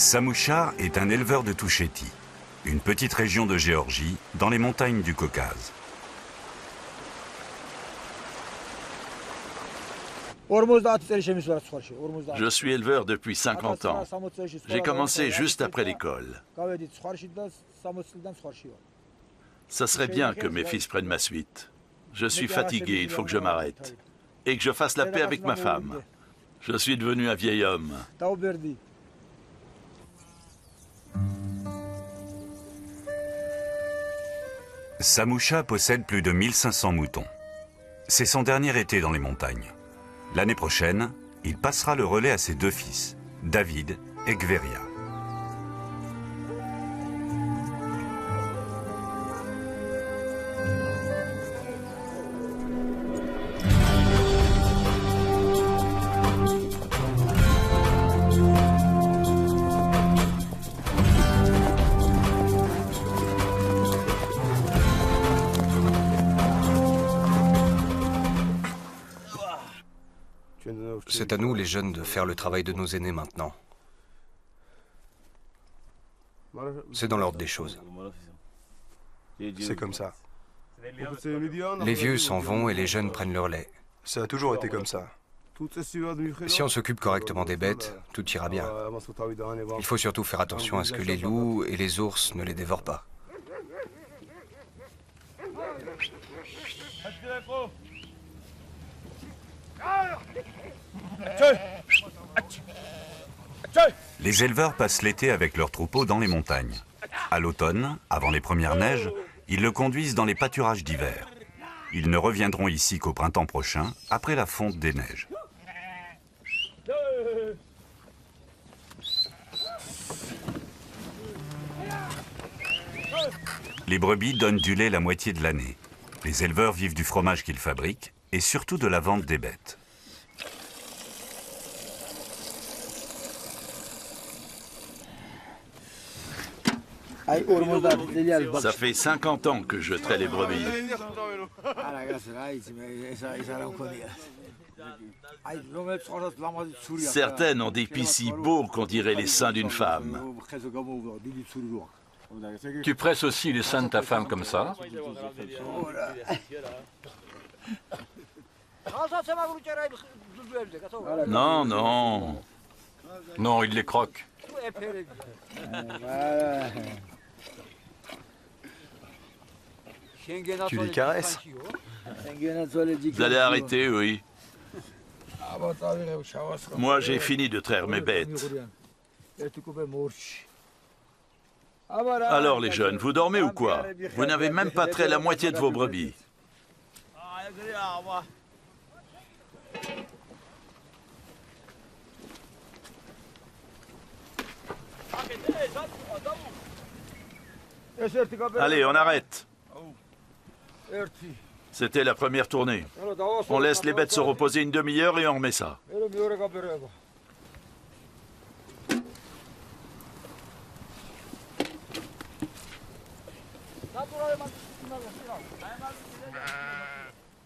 Samousha est un éleveur de Touchéti, une petite région de Géorgie, dans les montagnes du Caucase. Je suis éleveur depuis 50 ans. J'ai commencé juste après l'école. Ça serait bien que mes fils prennent ma suite. Je suis fatigué, il faut que je m'arrête. Et que je fasse la paix avec ma femme. Je suis devenu un vieil homme. Samousha possède plus de 1500 moutons. C'est son dernier été dans les montagnes. L'année prochaine, il passera le relais à ses deux fils, David et Gveria. C'est à nous, les jeunes, de faire le travail de nos aînés maintenant. C'est dans l'ordre des choses. C'est comme ça. Les vieux s'en vont et les jeunes prennent le relais. Ça a toujours été comme ça. Si on s'occupe correctement des bêtes, tout ira bien. Il faut surtout faire attention à ce que les loups et les ours ne les dévorent pas. Les éleveurs passent l'été avec leurs troupeaux dans les montagnes. À l'automne, avant les premières neiges, ils le conduisent dans les pâturages d'hiver. Ils ne reviendront ici qu'au printemps prochain, après la fonte des neiges. Les brebis donnent du lait la moitié de l'année. Les éleveurs vivent du fromage qu'ils fabriquent et surtout de la vente des bêtes. Ça fait 50 ans que je trais les brebis. Certaines ont des pieds si beaux qu'on dirait les seins d'une femme. Tu presses aussi les seins de ta femme comme ça? Non, non. Non, il les croque. Tu les caresses? Vous allez arrêter, oui. Moi, j'ai fini de traire mes bêtes. Alors, les jeunes, vous dormez ou quoi? Vous n'avez même pas trait la moitié de vos brebis. Allez, on arrête. C'était la première tournée. On laisse les bêtes se reposer une demi-heure et on remet ça.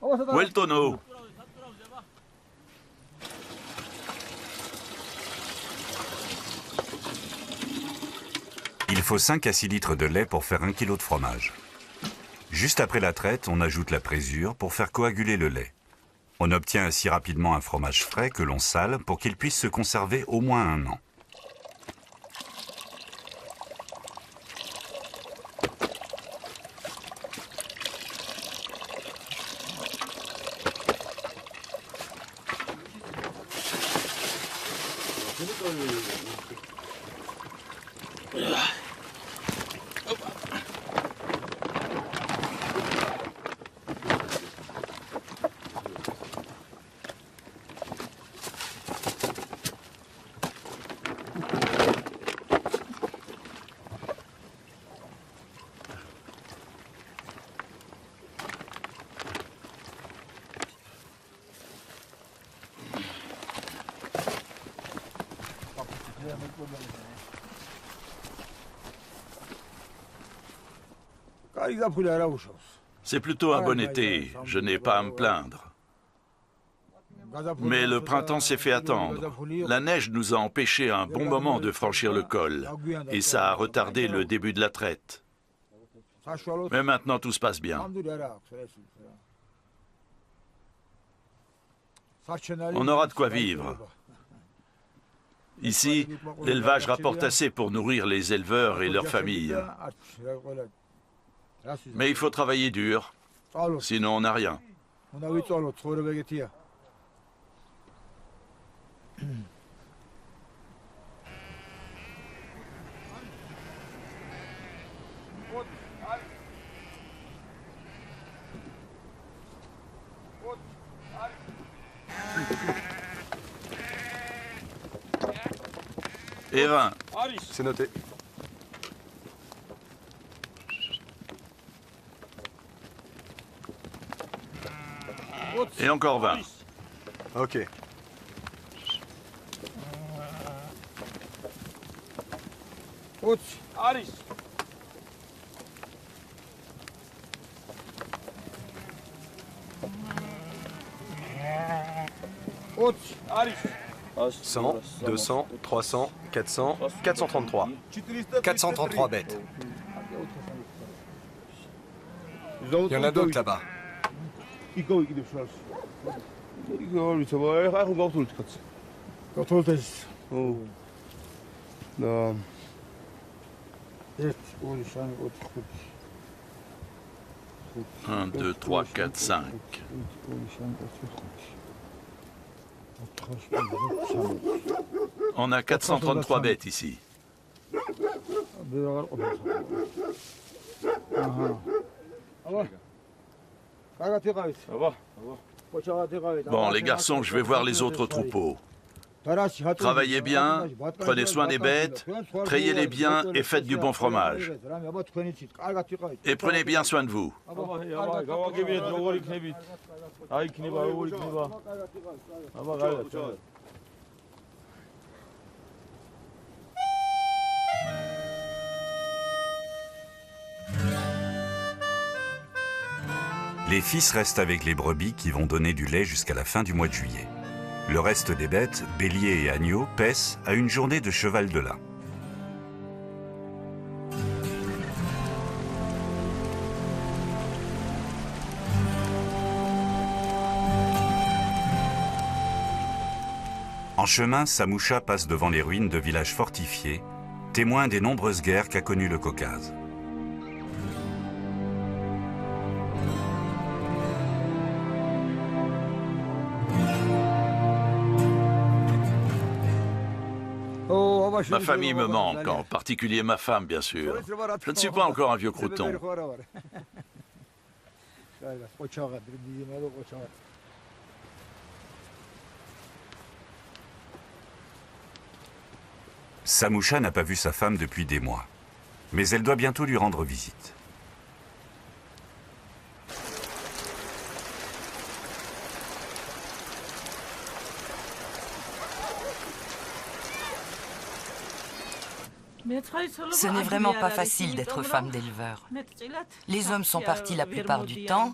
Où est le tonneau? Il faut 5 à 6 litres de lait pour faire 1 kilo de fromage. Juste après la traite, on ajoute la présure pour faire coaguler le lait. On obtient ainsi rapidement un fromage frais que l'on sale pour qu'il puisse se conserver au moins 1 an. C'est plutôt un bon été, je n'ai pas à me plaindre. Mais le printemps s'est fait attendre. La neige nous a empêché un bon moment de franchir le col. Et ça a retardé le début de la traite. Mais maintenant, tout se passe bien. On aura de quoi vivre. Ici, l'élevage rapporte assez pour nourrir les éleveurs et leurs familles. Mais il faut travailler dur, sinon on n'a rien. Et 20. C'est noté. Et encore 20. Ok. Cent, 200, 300, 400, 433. 433 bêtes. Il y en a d'autres là-bas. Un, 2, 3, 4, 5. On a 433 bêtes ici. Bon, les garçons, je vais voir les autres troupeaux. Travaillez bien, prenez soin des bêtes, trayez-les bien et faites du bon fromage. Et prenez bien soin de vous. Les fils restent avec les brebis qui vont donner du lait jusqu'à la fin du mois de juillet. Le reste des bêtes, béliers et agneaux, paissent à une journée de cheval de lin. En chemin, Samoucha passe devant les ruines de villages fortifiés, témoins des nombreuses guerres qu'a connues le Caucase. Ma famille me manque, en particulier ma femme, bien sûr. Je ne suis pas encore un vieux crouton. Samoucha n'a pas vu sa femme depuis des mois, mais elle doit bientôt lui rendre visite. Ce n'est vraiment pas facile d'être femme d'éleveur. Les hommes sont partis la plupart du temps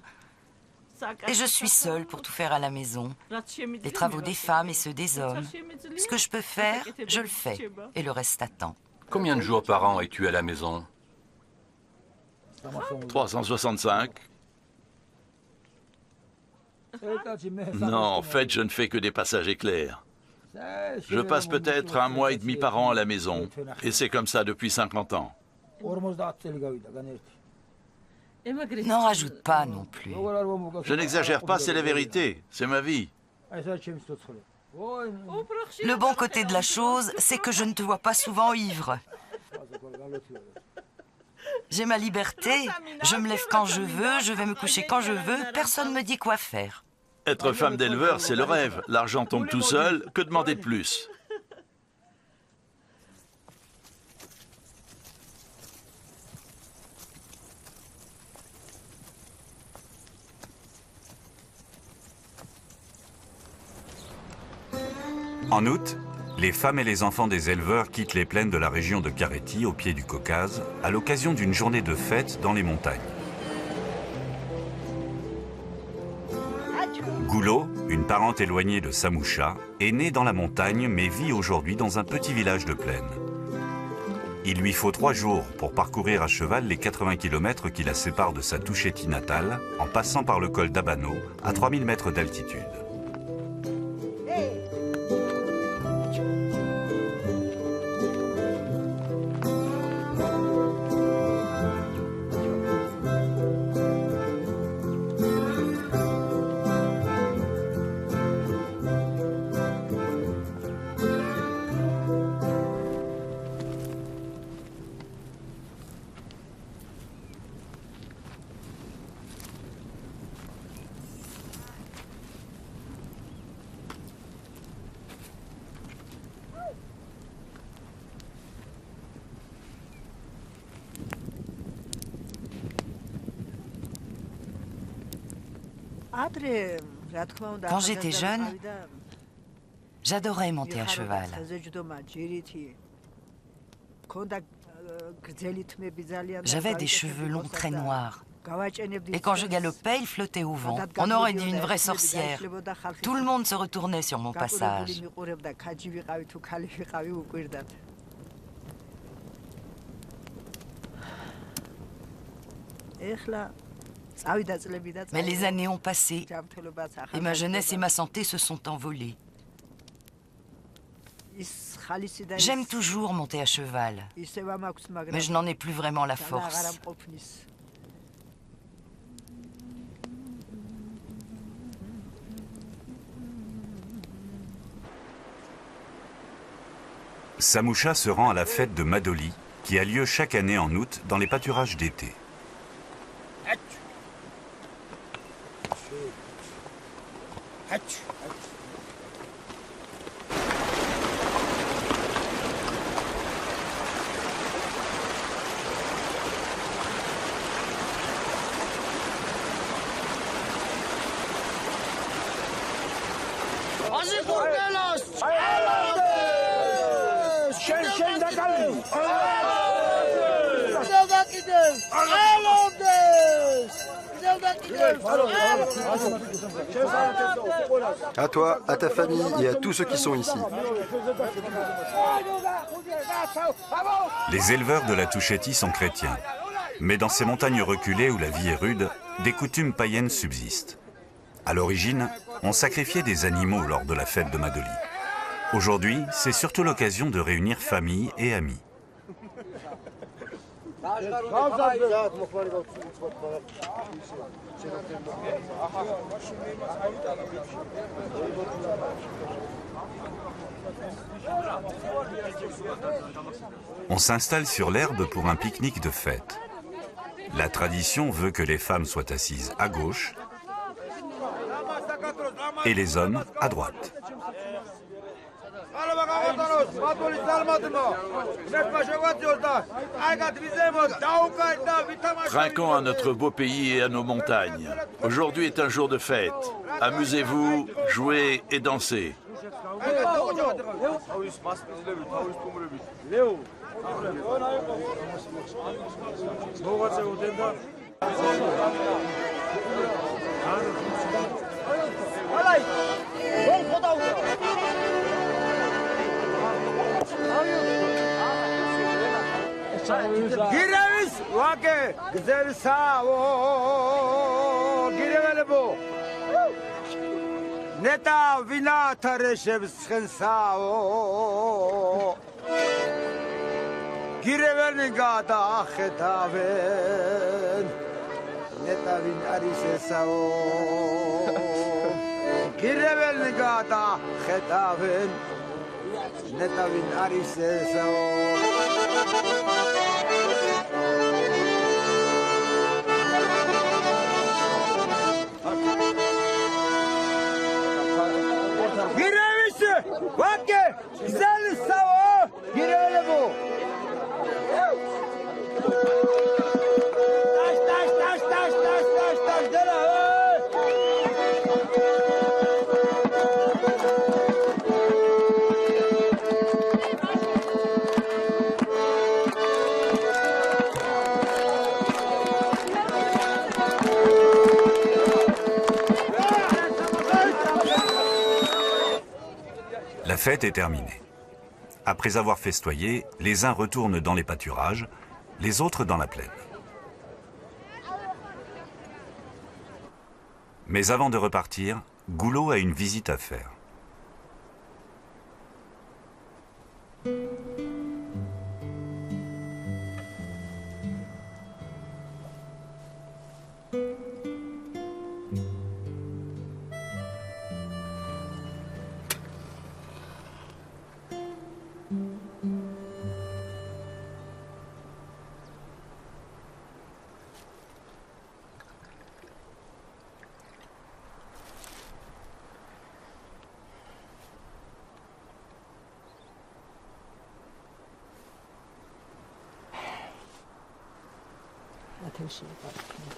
et je suis seule pour tout faire à la maison. Les travaux des femmes et ceux des hommes. Ce que je peux faire, je le fais et le reste attend. Combien de jours par an es-tu à la maison? 365. Non, en fait, je ne fais que des passages éclairs. Je passe peut-être 1 mois et demi par an à la maison, et c'est comme ça depuis 50 ans. N'en rajoute pas non plus. Je n'exagère pas, c'est la vérité, c'est ma vie. Le bon côté de la chose, c'est que je ne te vois pas souvent ivre. J'ai ma liberté, je me lève quand je veux, je vais me coucher quand je veux, personne ne me dit quoi faire. Être femme d'éleveur, c'est le rêve. L'argent tombe tout seul, que demander de plus? En août, les femmes et les enfants des éleveurs quittent les plaines de la région de Karéti, au pied du Caucase, à l'occasion d'une journée de fête dans les montagnes. Gulo, une parente éloignée de Samoucha, est née dans la montagne mais vit aujourd'hui dans un petit village de plaine. Il lui faut 3 jours pour parcourir à cheval les 80 km qui la séparent de sa Touchetti natale, en passant par le col d'Abano, à 3000 mètres d'altitude. Quand j'étais jeune, j'adorais monter à cheval. J'avais des cheveux longs très noirs. Et quand je galopais, ils flottaient au vent. On aurait dit une vraie sorcière. Tout le monde se retournait sur mon passage. Mais les années ont passé et ma jeunesse et ma santé se sont envolées. J'aime toujours monter à cheval, mais je n'en ai plus vraiment la force. Samoucha se rend à la fête de Madoli, qui a lieu chaque année en août dans les pâturages d'été. À toi, à ta famille et à tous ceux qui sont ici. Les éleveurs de la Touchetti sont chrétiens. Mais dans ces montagnes reculées où la vie est rude, des coutumes païennes subsistent. À l'origine, on sacrifiait des animaux lors de la fête de Madoli. Aujourd'hui, c'est surtout l'occasion de réunir famille et amis. On s'installe sur l'herbe pour un pique-nique de fête. La tradition veut que les femmes soient assises à gauche et les hommes à droite. Trinquons à notre beau pays et à nos montagnes. Aujourd'hui est un jour de fête. Amusez-vous, jouez et dansez. Girevis vake güzel savo girevelbo neta vina tareshev skhen savo girevelni gada khetaven neta vin arise savo girevelni gada khetaven neta vin arise savo. Girevisi, vakke, güzel savo, gireveli bu. Taş, dele. fête est terminée. Après avoir festoyé, les uns retournent dans les pâturages, les autres dans la plaine. Mais avant de repartir, Goulot a une visite à faire.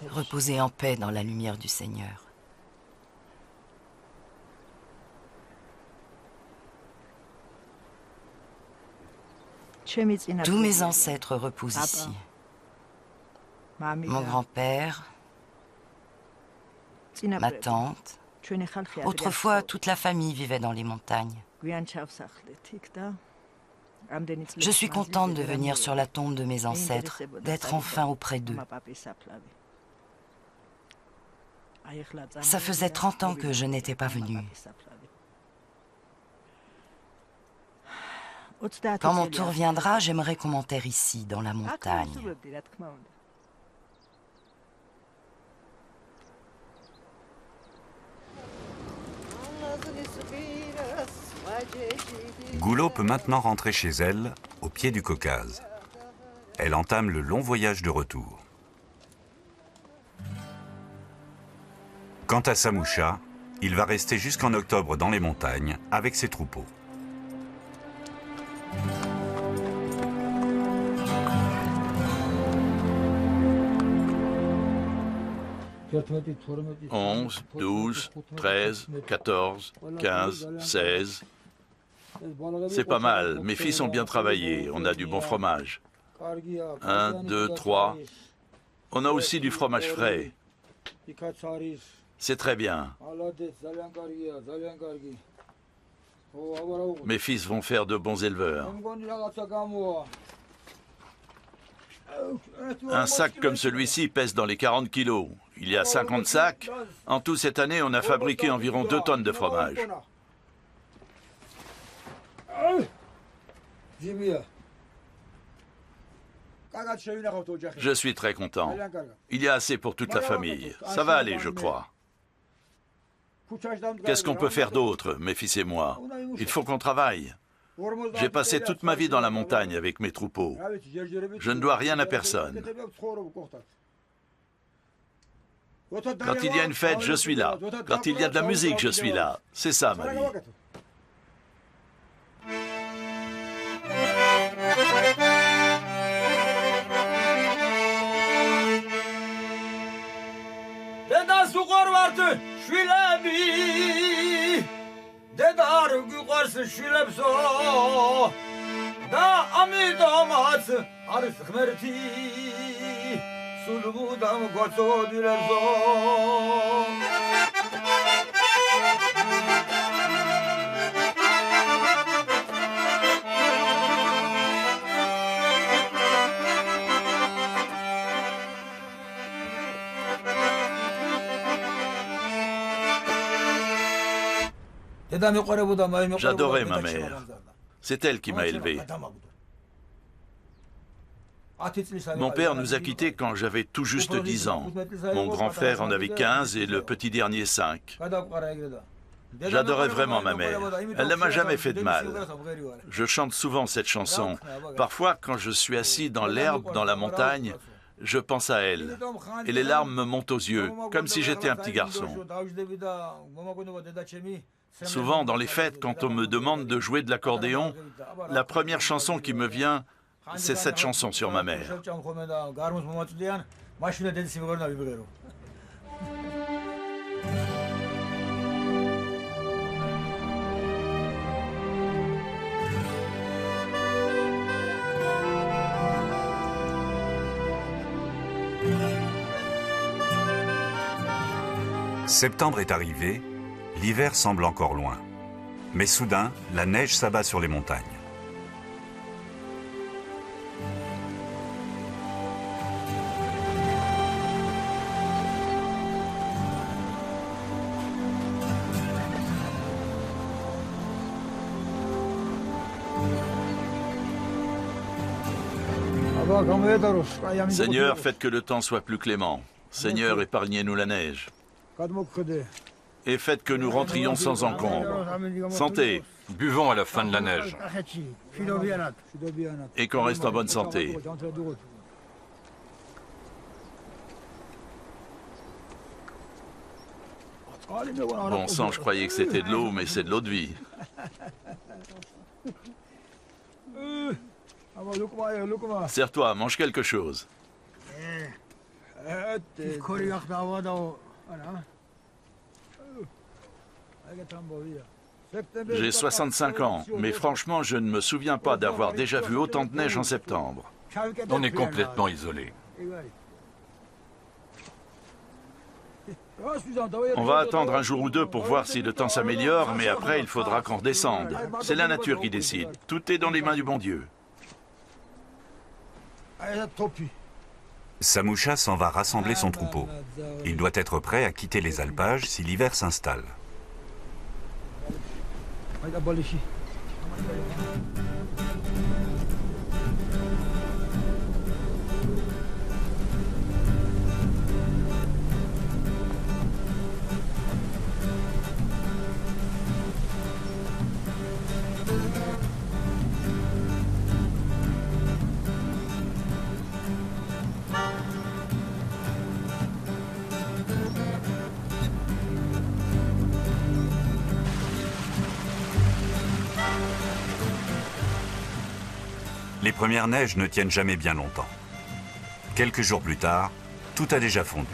Reposez en paix dans la lumière du Seigneur. Tous mes ancêtres reposent ici. Mon grand-père, ma tante. Autrefois, toute la famille vivait dans les montagnes. Je suis contente de venir sur la tombe de mes ancêtres, d'être enfin auprès d'eux. Ça faisait 30 ans que je n'étais pas venue. Quand mon tour viendra, j'aimerais qu'on m'enterre ici, dans la montagne. Goulot peut maintenant rentrer chez elle, au pied du Caucase. Elle entame le long voyage de retour. Quant à Samoucha, il va rester jusqu'en octobre dans les montagnes avec ses troupeaux. « 11, 12, 13, 14, 15, 16. C'est pas mal. Mes fils ont bien travaillé. On a du bon fromage. 1, 2, 3. On a aussi du fromage frais. C'est très bien. Mes fils vont faire de bons éleveurs. Un sac comme celui-ci pèse dans les 40 kilos. Il y a 50 sacs. En tout, cette année, on a fabriqué environ 2 tonnes de fromage. Je suis très content. Il y a assez pour toute la famille. Ça va aller, je crois. Qu'est-ce qu'on peut faire d'autre, mes fils et moi? Il faut qu'on travaille. J'ai passé toute ma vie dans la montagne avec mes troupeaux. Je ne dois rien à personne. Quand il y a une fête, je suis là. Quand il y a de la musique, je suis là. C'est ça, ma vie. J'adorais ma mère. C'est elle qui m'a élevé. Mon père nous a quittés quand j'avais tout juste 10 ans. Mon grand frère en avait 15 et le petit dernier 5. J'adorais vraiment ma mère. Elle ne m'a jamais fait de mal. Je chante souvent cette chanson. Parfois, quand je suis assis dans l'herbe, dans la montagne, je pense à elle. Et les larmes me montent aux yeux, comme si j'étais un petit garçon. Souvent, dans les fêtes, quand on me demande de jouer de l'accordéon, la première chanson qui me vient, c'est cette chanson sur ma mère. Septembre est arrivé, l'hiver semble encore loin. Mais soudain, la neige s'abat sur les montagnes. Seigneur, faites que le temps soit plus clément. Seigneur, épargnez-nous la neige. Et faites que nous rentrions sans encombre. Santé, Buvons à la fin de la neige. et qu'on reste en bonne santé. Bon sang, je croyais que c'était de l'eau, mais c'est de l'eau de vie. Serre-toi, mange quelque chose. J'ai 65 ans, mais franchement, je ne me souviens pas d'avoir déjà vu autant de neige en septembre. On est complètement isolé. On va attendre un jour ou deux pour voir si le temps s'améliore, mais après, il faudra qu'on redescende. C'est la nature qui décide. Tout est dans les mains du bon Dieu. Samoucha s'en va rassembler son troupeau. Il doit être prêt à quitter les alpages si l'hiver s'installe. Les premières neiges ne tiennent jamais bien longtemps. Quelques jours plus tard, tout a déjà fondu.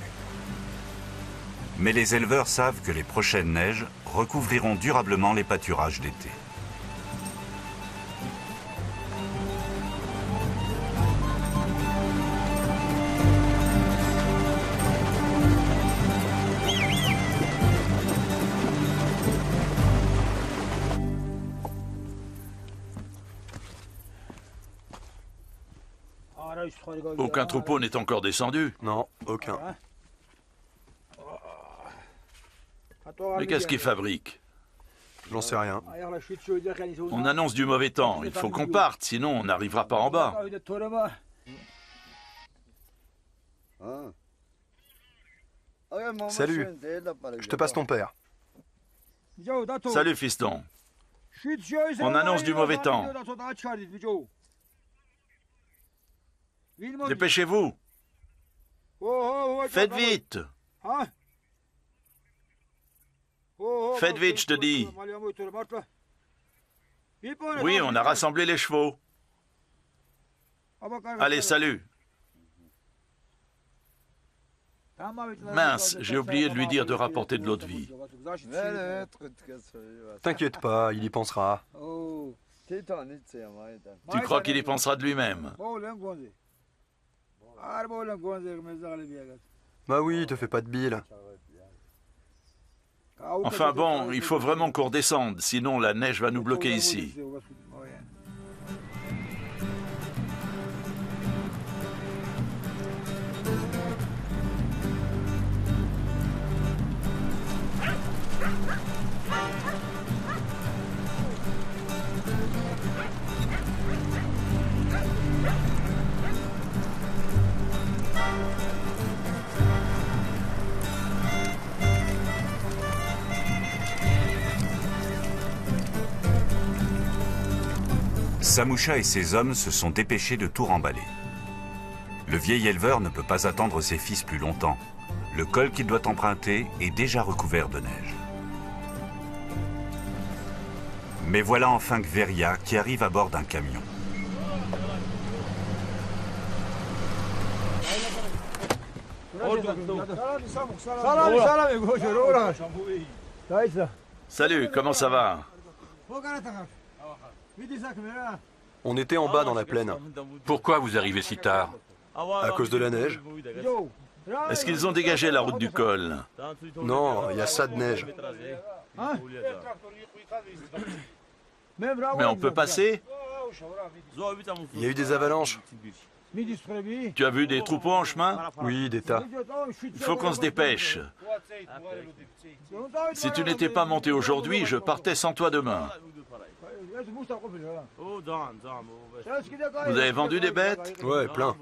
Mais les éleveurs savent que les prochaines neiges recouvriront durablement les pâturages d'été. Aucun troupeau n'est encore descendu. Non, aucun. Mais qu'est-ce qu'ils fabriquent? J'en sais rien. On annonce du mauvais temps. Il faut qu'on parte, sinon on n'arrivera pas en bas. Salut, je te passe ton père. Salut, fiston. On annonce du mauvais temps. Dépêchez-vous. Faites vite. Faites vite, je te dis. Oui, on a rassemblé les chevaux. Allez, salut. Mince, j'ai oublié de lui dire de rapporter de l'eau de vie. T'inquiète pas, il y pensera. Tu crois qu'il y pensera de lui-même? Bah oui, te fais pas de bile. Enfin bon, il faut vraiment qu'on redescende, sinon la neige va nous bloquer ici. Samoucha et ses hommes se sont dépêchés de tout remballer. Le vieil éleveur ne peut pas attendre ses fils plus longtemps. Le col qu'il doit emprunter est déjà recouvert de neige. Mais voilà enfin Gveria qui arrive à bord d'un camion. Salut, comment ça va? On était en bas dans la plaine, Pourquoi vous arrivez si tard? à cause de la neige. Est-ce qu'ils ont dégagé la route du col? Non, il y a ça de neige. Mais on peut passer? Il y a eu des avalanches. Tu as vu des troupeaux en chemin? Oui, des tas. Il faut qu'on se dépêche. Si tu n'étais pas monté aujourd'hui, je partais sans toi demain. Vous avez vendu des bêtes? Ouais, plein.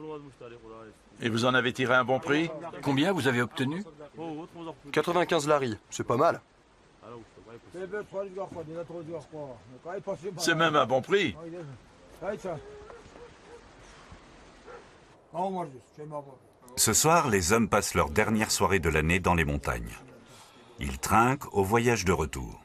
Et vous en avez tiré un bon prix? Combien vous avez obtenu? 95 laris, c'est pas mal. C'est même un bon prix. Ce soir, les hommes passent leur dernière soirée de l'année dans les montagnes. Ils trinquent au voyage de retour.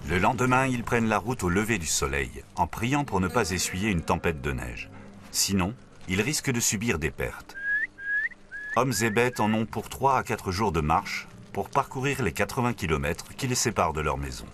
Le lendemain, ils prennent la route au lever du soleil, en priant pour ne pas essuyer une tempête de neige. Sinon, ils risquent de subir des pertes. Hommes et bêtes en ont pour 3 à 4 jours de marche pour parcourir les 80 km qui les séparent de leur maison.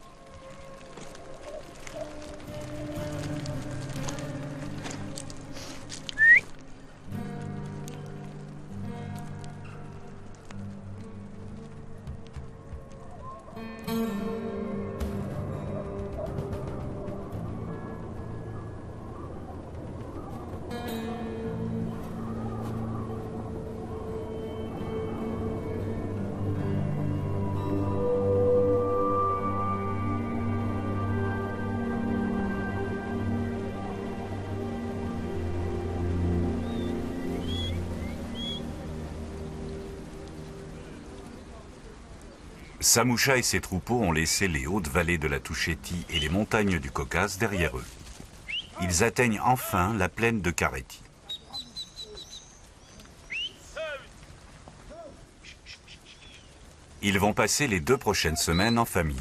Samoucha et ses troupeaux ont laissé les hautes vallées de la Touchétie et les montagnes du Caucase derrière eux. Ils atteignent enfin la plaine de Kareti. Ils vont passer les 2 prochaines semaines en famille.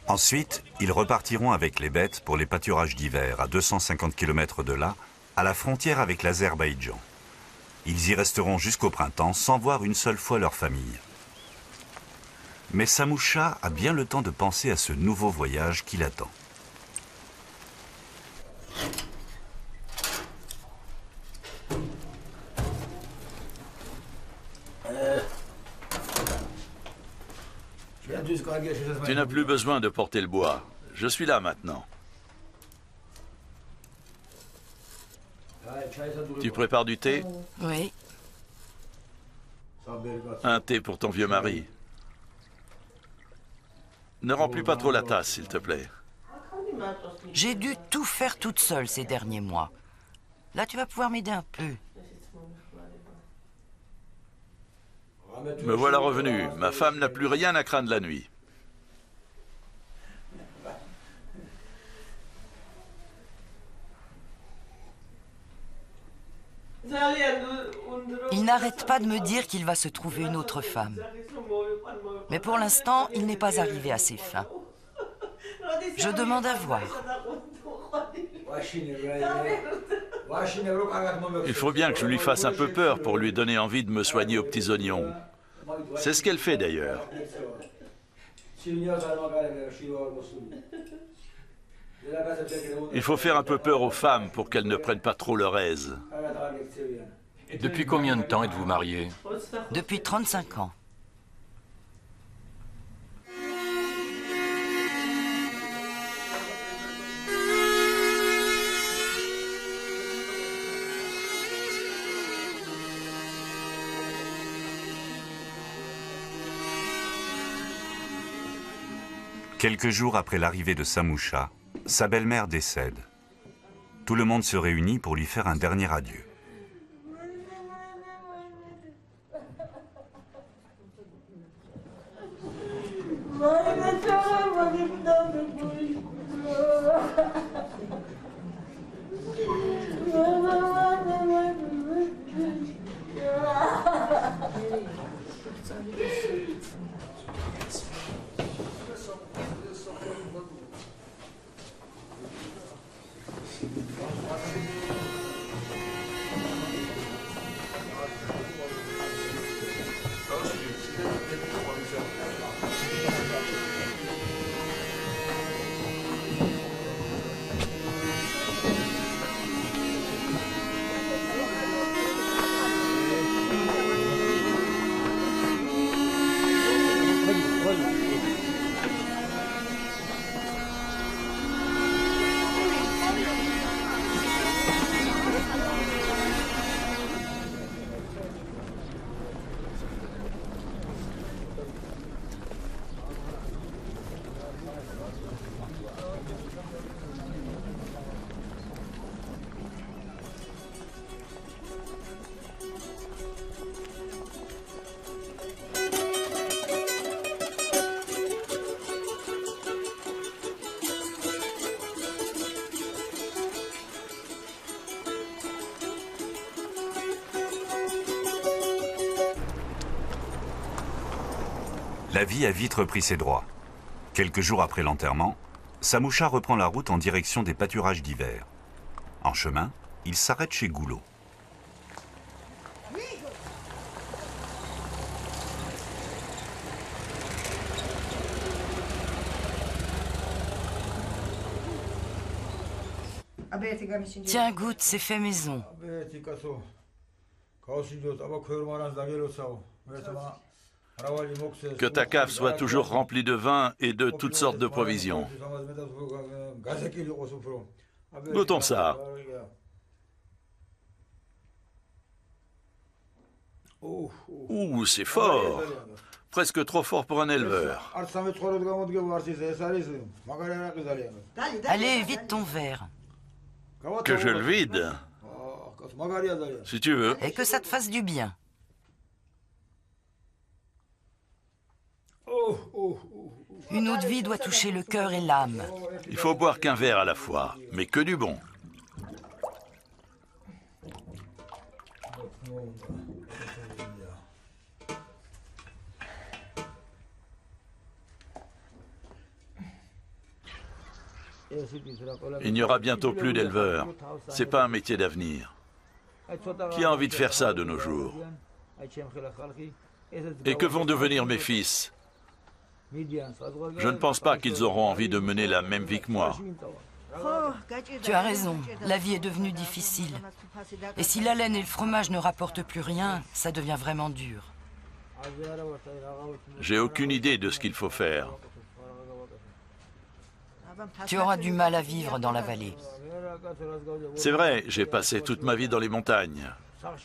Ensuite, ils repartiront avec les bêtes pour les pâturages d'hiver à 250 km de là, à la frontière avec l'Azerbaïdjan. Ils y resteront jusqu'au printemps sans voir une seule fois leur famille. Mais Samoucha a bien le temps de penser à ce nouveau voyage qui l'attend. Tu n'as plus besoin de porter le bois. Je suis là maintenant. Tu prépares du thé? Oui. Un thé pour ton vieux mari. Ne remplis pas trop la tasse, s'il te plaît. J'ai dû tout faire toute seule ces derniers mois. Là, tu vas pouvoir m'aider un peu. Me voilà revenu. Ma femme n'a plus rien à craindre la nuit. Il n'arrête pas de me dire qu'il va se trouver une autre femme. Mais pour l'instant, il n'est pas arrivé à ses fins. Je demande à voir. Il faut bien que je lui fasse un peu peur pour lui donner envie de me soigner aux petits oignons. C'est ce qu'elle fait d'ailleurs. Il faut faire un peu peur aux femmes pour qu'elles ne prennent pas trop leur aise. Depuis combien de temps êtes-vous mariés? Depuis 35 ans. Quelques jours après l'arrivée de Samoucha, sa belle-mère décède. Tout le monde se réunit pour lui faire un dernier adieu. La vie a vite repris ses droits. Quelques jours après l'enterrement, Samoucha reprend la route en direction des pâturages d'hiver. En chemin, il s'arrête chez Goulot. Tiens, goûte, c'est fait maison. Que ta cave soit toujours remplie de vin et de toutes sortes de provisions. Goûtons ça. Ouh, c'est fort. Presque trop fort pour un éleveur. Allez, vide ton verre. Que je le vide, si tu veux. Et que ça te fasse du bien. Une eau de vie doit toucher le cœur et l'âme. Il faut boire qu'un verre à la fois, mais que du bon. Il n'y aura bientôt plus d'éleveurs. C'est pas un métier d'avenir. Qui a envie de faire ça de nos jours? Et que vont devenir mes fils? Je ne pense pas qu'ils auront envie de mener la même vie que moi. Tu as raison, la vie est devenue difficile. Et si la laine et le fromage ne rapportent plus rien, ça devient vraiment dur. J'ai aucune idée de ce qu'il faut faire. Tu auras du mal à vivre dans la vallée. C'est vrai, j'ai passé toute ma vie dans les montagnes.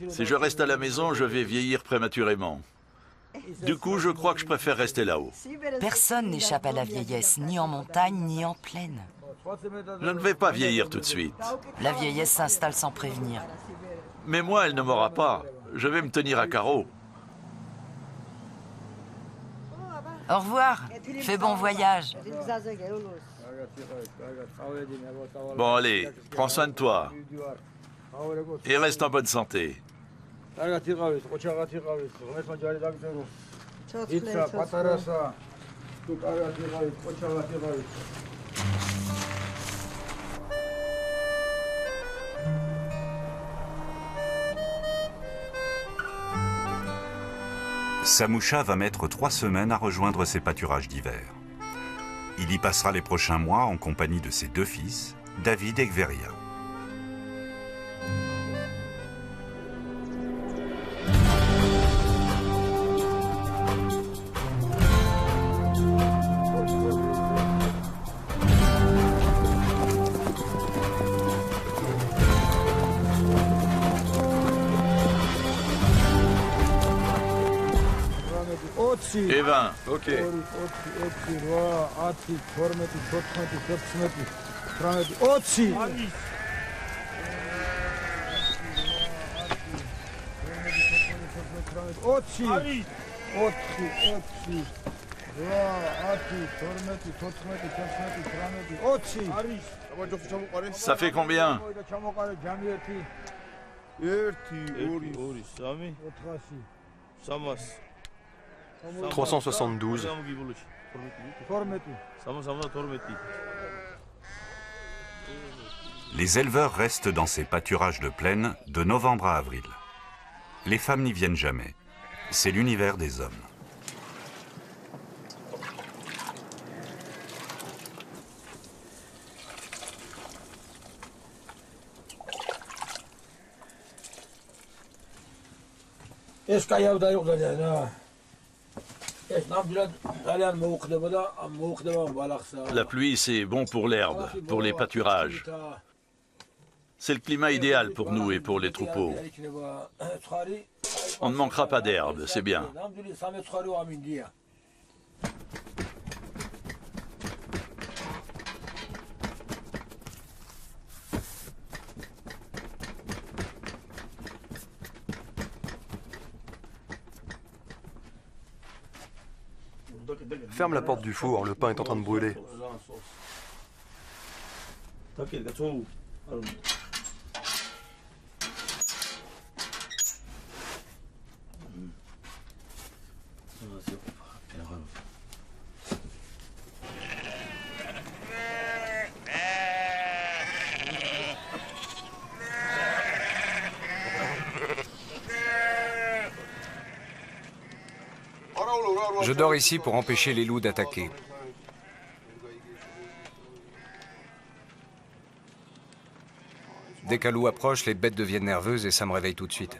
Si je reste à la maison, je vais vieillir prématurément. Du coup, je crois que je préfère rester là-haut. Personne n'échappe à la vieillesse, ni en montagne, ni en plaine. Je ne vais pas vieillir tout de suite. La vieillesse s'installe sans prévenir. Mais moi, elle ne m'aura pas. Je vais me tenir à carreau. Au revoir, fais bon voyage. Bon, allez, prends soin de toi. Et reste en bonne santé. Samoucha va mettre 3 semaines à rejoindre ses pâturages d'hiver. Il y passera les prochains mois en compagnie de ses 2 fils, David et Gveria. Et 20. Ok. Ça fait combien? 372. Les éleveurs restent dans ces pâturages de plaine de novembre à avril. Les femmes n'y viennent jamais. C'est l'univers des hommes. La pluie, c'est bon pour l'herbe, pour les pâturages. C'est le climat idéal pour nous et pour les troupeaux. On ne manquera pas d'herbe, c'est bien. Ferme la porte du four, le pain est en train de brûler. Je dors ici pour empêcher les loups d'attaquer. Dès qu'un loup approche, les bêtes deviennent nerveuses et ça me réveille tout de suite.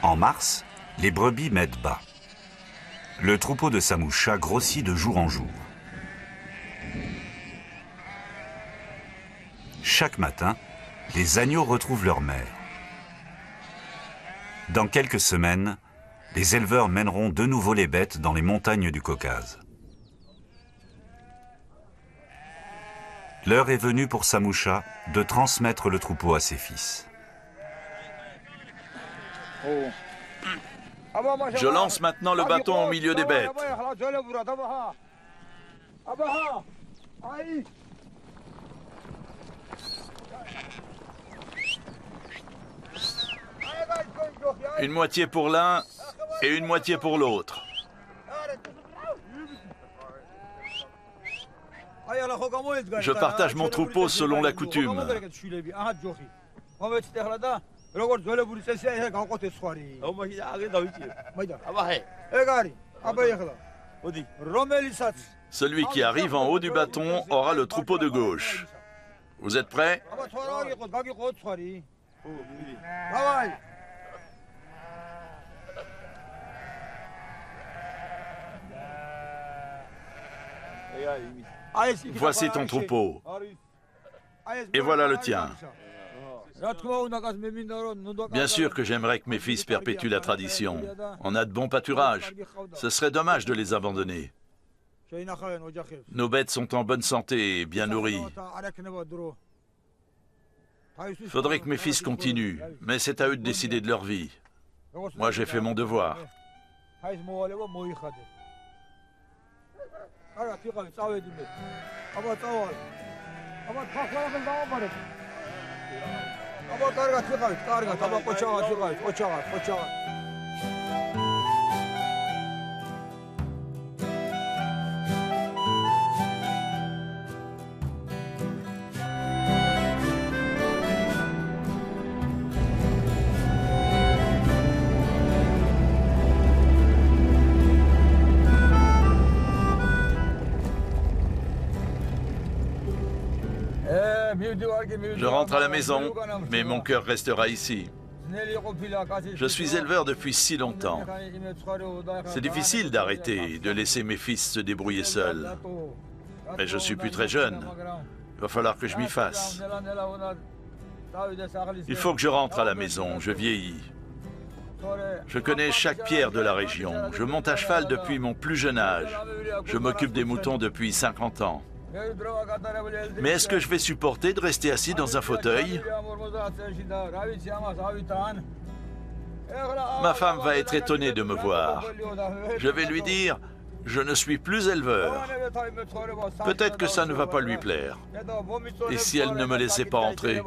En mars, les brebis mettent bas. Le troupeau de Samoucha grossit de jour en jour. Chaque matin, les agneaux retrouvent leur mère. Dans quelques semaines, les éleveurs mèneront de nouveau les bêtes dans les montagnes du Caucase. L'heure est venue pour Samoucha de transmettre le troupeau à ses fils. Je lance maintenant le bâton au milieu des bêtes. Une moitié pour l'un et une moitié pour l'autre. Je partage mon troupeau selon la coutume. Celui qui arrive en haut du bâton aura le troupeau de gauche. Vous êtes prêts? Voici ton troupeau. Et voilà le tien. Bien sûr que j'aimerais que mes fils perpétuent la tradition. On a de bons pâturages. Ce serait dommage de les abandonner. Nos bêtes sont en bonne santé et bien nourries. Faudrait que mes fils continuent, mais c'est à eux de décider de leur vie. Moi, j'ai fait mon devoir. Je rentre à la maison, mais mon cœur restera ici. Je suis éleveur depuis si longtemps. C'est difficile d'arrêter, de laisser mes fils se débrouiller seuls. Mais je suis plus très jeune. Il va falloir que je m'y fasse. Il faut que je rentre à la maison, je vieillis. Je connais chaque pierre de la région. Je monte à cheval depuis mon plus jeune âge. Je m'occupe des moutons depuis 50 ans. Mais est-ce que je vais supporter de rester assis dans un fauteuil? Ma femme va être étonnée de me voir. Je vais lui dire, je ne suis plus éleveur. Peut-être que ça ne va pas lui plaire. Et si elle ne me laissait pas entrer?